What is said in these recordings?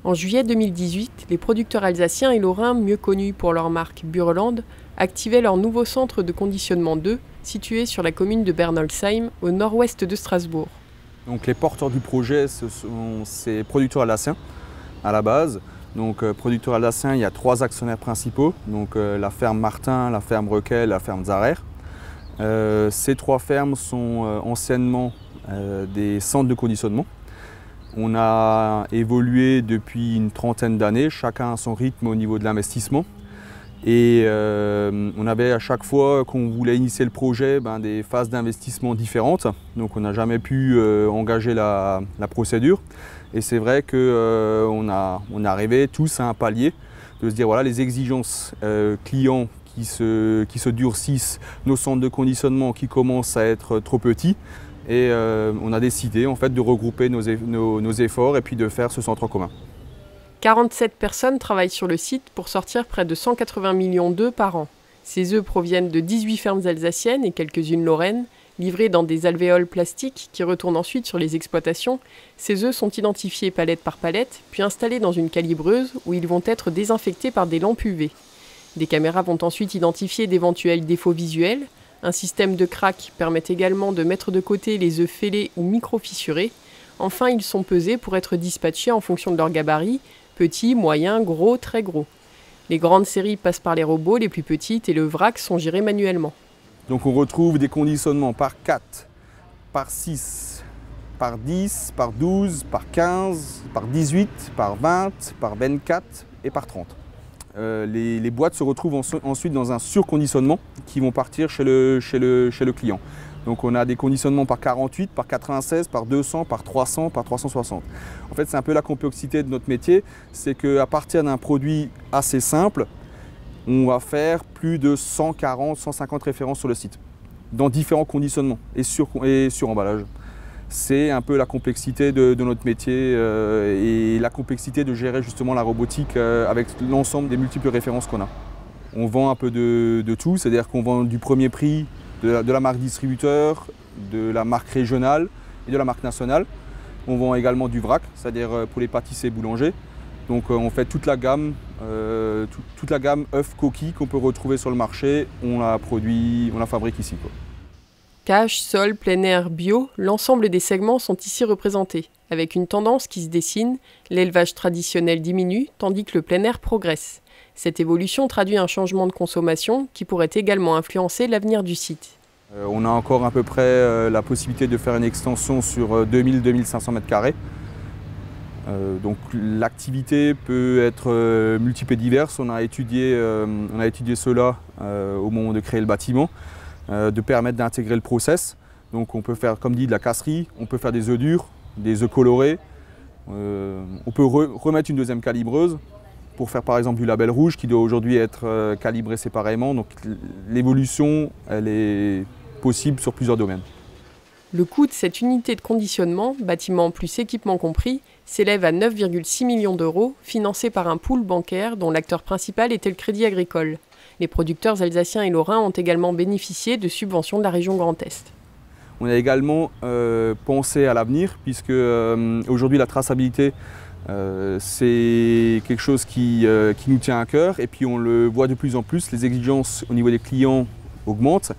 En juillet 2018, les producteurs alsaciens et lorrains, mieux connus pour leur marque Burland, activaient leur nouveau centre de conditionnement d'œufs, situé sur la commune de Bernolsheim, au nord-ouest de Strasbourg. Donc les porteurs du projet, ce sont ces producteurs alsaciens à la base. Donc producteurs alsaciens, il y a 3 actionnaires principaux, donc la ferme Martin, la ferme Requel, la ferme Zarer. Ces 3 fermes sont anciennement des centres de conditionnement. On a évolué depuis une trentaine d'années, chacun à son rythme au niveau de l'investissement. Et on avait à chaque fois qu'on voulait initier le projet des phases d'investissement différentes. Donc on n'a jamais pu engager la procédure. Et c'est vrai qu'on on est arrivé tous à un palier de se dire voilà, les exigences clients qui se durcissent, nos centres de conditionnement qui commencent à être trop petits. Et on a décidé en fait de regrouper nos efforts et puis de faire ce centre en commun. 47 personnes travaillent sur le site pour sortir près de 180 millions d'œufs par an. Ces œufs proviennent de 18 fermes alsaciennes et quelques-unes lorraines, livrés dans des alvéoles plastiques qui retournent ensuite sur les exploitations. Ces œufs sont identifiés palette par palette, puis installés dans une calibreuse où ils vont être désinfectés par des lampes UV. Des caméras vont ensuite identifier d'éventuels défauts visuels. Un système de crack permet également de mettre de côté les œufs fêlés ou micro-fissurés. Enfin, ils sont pesés pour être dispatchés en fonction de leur gabarit, petits, moyens, gros, très gros. Les grandes séries passent par les robots, les plus petites et le vrac sont gérés manuellement. Donc on retrouve des conditionnements par 4, par 6, par 10, par 12, par 15, par 18, par 20, par 24 et par 30. Les boîtes se retrouvent ensuite dans un surconditionnement qui vont partir chez le client. Donc on a des conditionnements par 48, par 96, par 200, par 300, par 360. En fait, c'est un peu la complexité de notre métier, c'est qu'à partir d'un produit assez simple, on va faire plus de 140, 150 références sur le site, dans différents conditionnements et sur emballage. C'est un peu la complexité de notre métier et la complexité de gérer justement la robotique avec l'ensemble des multiples références qu'on a. On vend un peu de tout, c'est-à-dire qu'on vend du premier prix, de la marque distributeur, de la marque régionale et de la marque nationale. On vend également du vrac, c'est-à-dire pour les pâtissiers et boulangers. Donc on fait toute la gamme œufs coquilles qu'on peut retrouver sur le marché, on la fabrique ici, quoi. Cache, sol, plein air, bio, l'ensemble des segments sont ici représentés, avec une tendance qui se dessine, l'élevage traditionnel diminue tandis que le plein air progresse. Cette évolution traduit un changement de consommation qui pourrait également influencer l'avenir du site. On a encore à peu près la possibilité de faire une extension sur 2000-2500 m². Donc l'activité peut être multiple et diverse. On a étudié cela au moment de créer le bâtiment. De permettre d'intégrer le process. Donc on peut faire, comme dit, de la casserie, on peut faire des œufs durs, des œufs colorés, on peut remettre une deuxième calibreuse pour faire par exemple du label rouge qui doit aujourd'hui être calibré séparément. Donc l'évolution, elle est possible sur plusieurs domaines. Le coût de cette unité de conditionnement, bâtiment plus équipement compris, s'élève à 9,6 millions d'euros, financé par un pool bancaire dont l'acteur principal était le Crédit Agricole. Les producteurs alsaciens et lorrains ont également bénéficié de subventions de la région Grand Est. On a également pensé à l'avenir, puisque aujourd'hui la traçabilité, c'est quelque chose qui nous tient à cœur, et puis on le voit de plus en plus, les exigences au niveau des clients augmentent,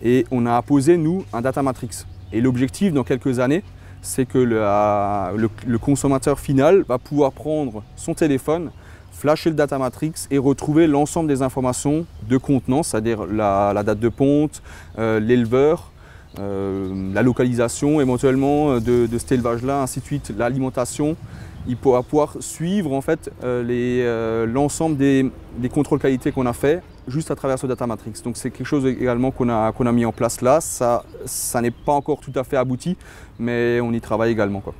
et on a apposé, nous, un data matrix. Et l'objectif, dans quelques années, c'est que le consommateur final va pouvoir prendre son téléphone, flasher le data matrix et retrouver l'ensemble des informations de contenance, c'est-à-dire la date de ponte, l'éleveur, la localisation éventuellement de cet élevage-là, ainsi de suite, l'alimentation. Il pourra pouvoir suivre en fait l'ensemble des contrôles qualité qu'on a fait juste à travers ce data matrix. Donc c'est quelque chose également qu'on a mis en place là. Ça n'est pas encore tout à fait abouti, mais on y travaille également, quoi.